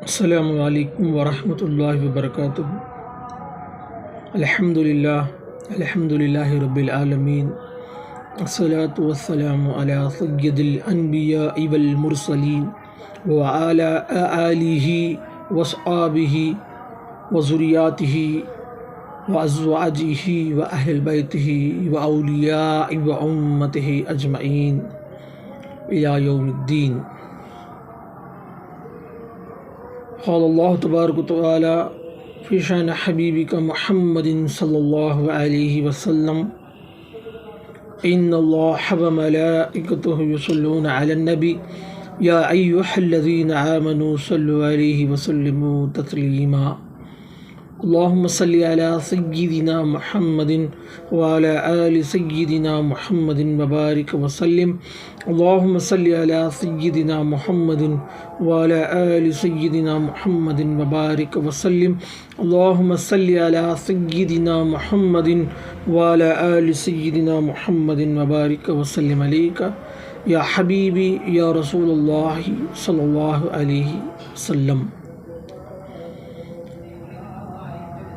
السلام علیکم ورحمۃ اللہ وبرکاتہ۔ الحمد للہ رب العالمین، الصلاۃ والسلام علی سید الانبیاء والمرسلین وعلی آلہ وصحابہ وذریاتہ وازواجہ واہل بیتہ واولیاء وامتہ اجمعین الی یوم الدین۔ قال اللہ تبارک و تعالی فی شان حبیبک محمد صلی اللہ علیہ وسلم، ان اللہ وملائکتہ یصلون علی النبی یا ایہا الذین آمنوا صلوا علیہ وسلموا تسلیما۔ اللہم صلی علی سیدنا محمد وعلی آل سیدنا محمد وبارک وسلم۔ اللہم صلی علی سیدنا محمد وعلی آل سیدنا محمد وبارک وسلم۔ اللہم صلی علی سیدنا محمد وعلی آل سیدنا محمد وبارک وسلم علیک یا حبیبی یا رسول اللہ صلی اللہ علیہ وسلم۔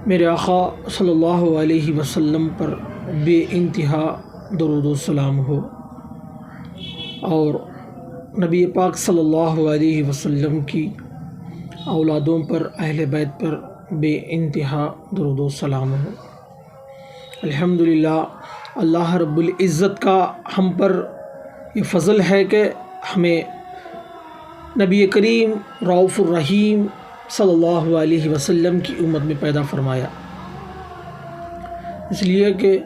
میرے آقا صلی اللہ علیہ وسلم پر بے انتہا درود و سلام ہو، اور نبی پاک صلی اللہ علیہ وسلم کی اولادوں پر، اہل بیت پر بے انتہا درود و سلام ہو۔ الحمدللہ، اللہ رب العزت کا ہم پر یہ فضل ہے کہ ہمیں نبی کریم رؤوف الرحیم صلی اللہ علیہ وسلم کی امت میں پیدا فرمایا، اس لیے کہ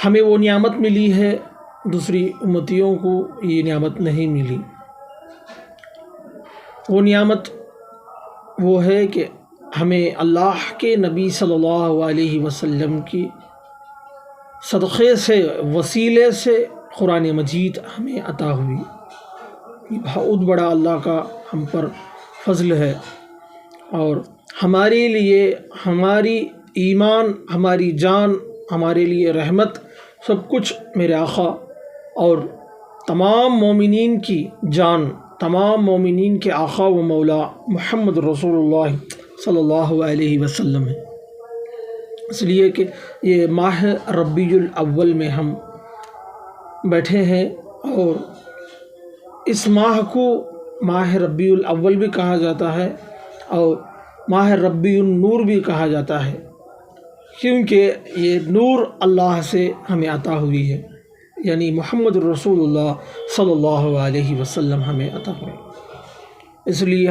ہمیں وہ نعمت ملی ہے، دوسری امتیوں کو یہ نعمت نہیں ملی۔ وہ نعمت وہ ہے کہ ہمیں اللہ کے نبی صلی اللہ علیہ وسلم کی صدقے سے، وسیلے سے قرآن مجید ہمیں عطا ہوئی۔ یہ بہت بڑا اللہ کا ہم پر فضل ہے، اور ہمارے لیے ہماری ایمان، ہماری جان، ہمارے لیے رحمت، سب کچھ میرے آقا اور تمام مومنین کی جان، تمام مومنین کے آقا و مولا محمد رسول اللہ صلی اللہ علیہ وسلم ہے۔ اس لیے کہ یہ ماہ ربیع الاول میں ہم بیٹھے ہیں، اور اس ماہ کو ماہ ربیع الاول بھی کہا جاتا ہے اور ماہ ربیع النور بھی کہا جاتا ہے، کیونکہ یہ نور اللہ سے ہمیں عطا ہوئی ہے، یعنی محمد رسول اللہ صلی اللہ علیہ وسلم ہمیں عطا ہوئی۔ اس لیے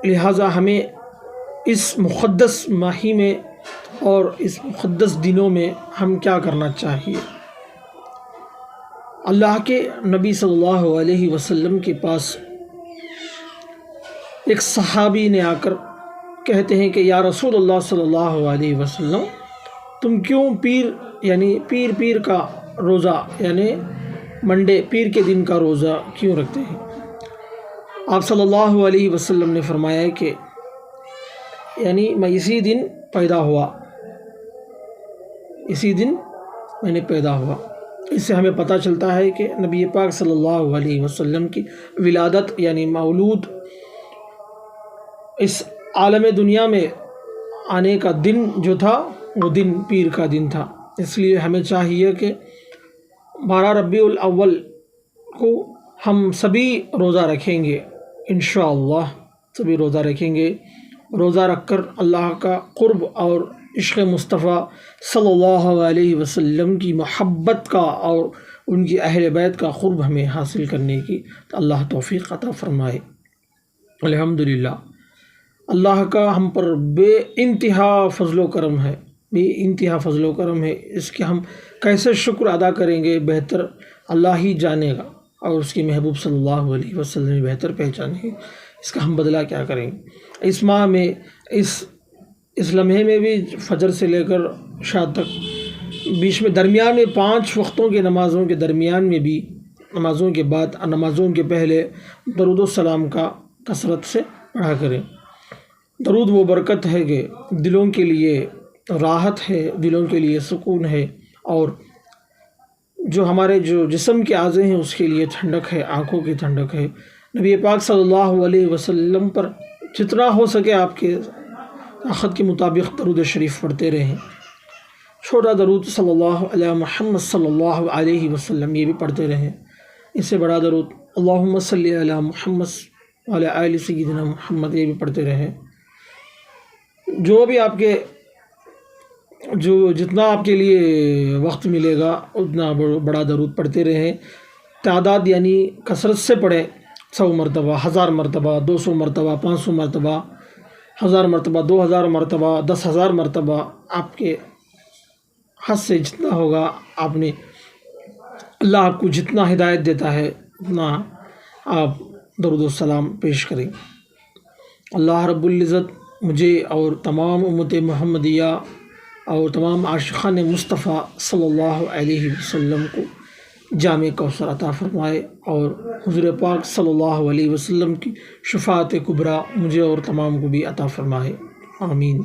لہٰذا ہمیں اس مقدس ماہ میں اور اس مقدس دنوں میں ہم کیا کرنا چاہیے؟ اللہ کے نبی صلی اللہ علیہ وسلم کے پاس ایک صحابی نے آ کر کہتے ہیں کہ یا رسول اللہ صلی اللہ علیہ وسلم، تم کیوں پیر کا روزہ، یعنی منڈے، پیر کے دن کا روزہ کیوں رکھتے ہیں؟ آپ صلی اللہ علیہ وسلم نے فرمایا کہ میں اسی دن پیدا ہوا، اسی دن میں نے پیدا ہوا۔ اس سے ہمیں پتہ چلتا ہے کہ نبی پاک صلی اللہ علیہ وسلم کی ولادت، یعنی مولود، اس عالم دنیا میں آنے کا دن جو تھا وہ دن پیر کا دن تھا۔ اس لیے ہمیں چاہیے کہ 12 ربیع الاول کو ہم سبھی روزہ رکھیں گے، انشاءاللہ سبھی روزہ رکھیں گے۔ روزہ رکھ کر اللہ کا قرب اور عشق مصطفیٰ صلی اللہ علیہ وسلم کی محبت کا اور ان کی اہل بیت کا قرب ہمیں حاصل کرنے کی اللہ توفیق عطا فرمائے۔ الحمدللہ، اللہ کا ہم پر بے انتہا فضل و کرم ہے، بے انتہا فضل و کرم ہے۔ اس کے ہم کیسے شکر ادا کریں گے، بہتر اللہ ہی جانے گا، اور اس کے محبوب صلی اللہ علیہ وسلم بہتر پہچانے گے۔ اس کا ہم بدلہ کیا کریں گے؟ اس ماہ میں، اس لمحے میں بھی، فجر سے لے کر شام تک، بیچ میں درمیان میں 5 وقتوں کے نمازوں کے درمیان میں بھی، نمازوں کے بعد، نمازوں کے پہلے درود و سلام کا کثرت سے پڑھا کریں۔ درود وہ برکت ہے کہ دلوں کے لیے راحت ہے، دلوں کے لیے سکون ہے، اور جو ہمارے جو جسم کے اعضاء ہیں اس کے لیے ٹھنڈک ہے، آنکھوں کی ٹھنڈک ہے۔ نبی پاک صلی اللہ علیہ وسلم پر جتنا ہو سکے آپ کے طاقت کے مطابق درود شریف پڑھتے رہیں۔ چھوٹا درود صلی اللہ علیہ محمد صلی اللہ علیہ وسلم یہ بھی پڑھتے رہیں۔ اس سے بڑا درود اللہم صلی علی محمد وعلی آل سیدنا محمد یہ بھی پڑھتے رہیں۔ جو بھی آپ کے جتنا آپ کے لیے وقت ملے گا اتنا بڑا درود پڑھتے رہیں۔ تعداد یعنی کثرت سے پڑھیں، 100 مرتبہ، 1000 مرتبہ، 200 مرتبہ، 500 مرتبہ، 1000 مرتبہ، 2000 مرتبہ، 10,000 مرتبہ، آپ کے حد سے جتنا ہوگا آپ نے، اللہ آپ کو جتنا ہدایت دیتا ہے اتنا آپ درود و سلام پیش کریں۔ اللہ رب العزت مجھے اور تمام امت محمدیہ اور تمام عاشقان مصطفیٰ صلی اللہ علیہ وسلم کو جامع کوثر عطا فرمائے، اور حضور پاک صلی اللہ علیہ وسلم کی شفاعت کبریٰ مجھے اور تمام کو بھی عطا فرمائے، آمین۔